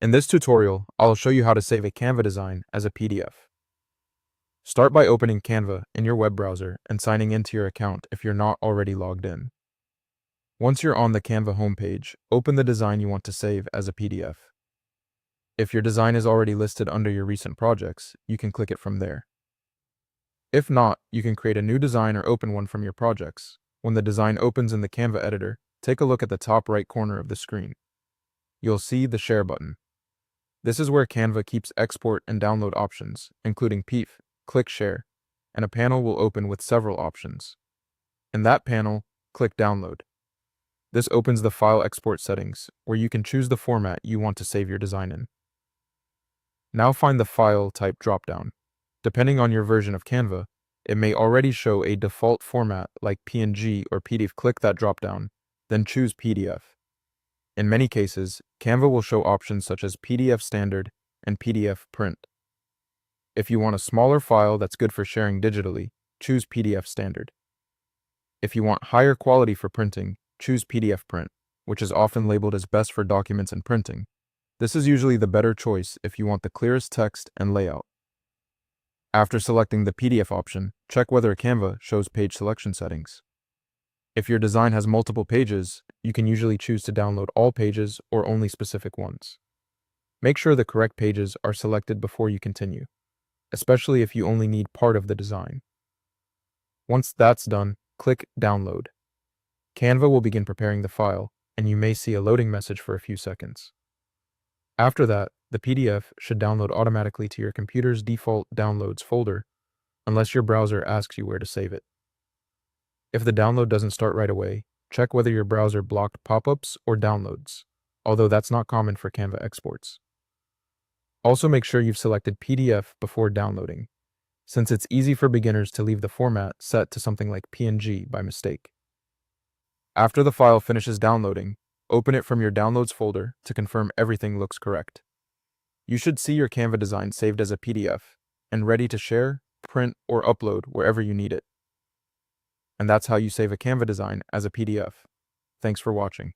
In this tutorial, I'll show you how to save a Canva design as a PDF. Start by opening Canva in your web browser and signing into your account if you're not already logged in. Once you're on the Canva homepage, open the design you want to save as a PDF. If your design is already listed under your recent projects, you can click it from there. If not, you can create a new design or open one from your projects. When the design opens in the Canva editor, take a look at the top right corner of the screen. You'll see the Share button. This is where Canva keeps export and download options, including PDF, click Share, and a panel will open with several options. In that panel, click Download. This opens the file export settings, where you can choose the format you want to save your design in. Now find the File Type dropdown. Depending on your version of Canva, it may already show a default format like PNG or PDF. Click that dropdown, then choose PDF. In many cases, Canva will show options such as PDF Standard and PDF Print. If you want a smaller file that's good for sharing digitally, choose PDF Standard. If you want higher quality for printing, choose PDF Print, which is often labeled as best for documents and printing. This is usually the better choice if you want the clearest text and layout. After selecting the PDF option, check whether Canva shows page selection settings. If your design has multiple pages, you can usually choose to download all pages or only specific ones. Make sure the correct pages are selected before you continue, especially if you only need part of the design. Once that's done, click Download. Canva will begin preparing the file, and you may see a loading message for a few seconds. After that, the PDF should download automatically to your computer's default Downloads folder, unless your browser asks you where to save it. If the download doesn't start right away, check whether your browser blocked pop-ups or downloads, although that's not common for Canva exports. Also make sure you've selected PDF before downloading, since it's easy for beginners to leave the format set to something like PNG by mistake. After the file finishes downloading, open it from your Downloads folder to confirm everything looks correct. You should see your Canva design saved as a PDF and ready to share, print, or upload wherever you need it. And that's how you save a Canva design as a PDF. Thanks for watching.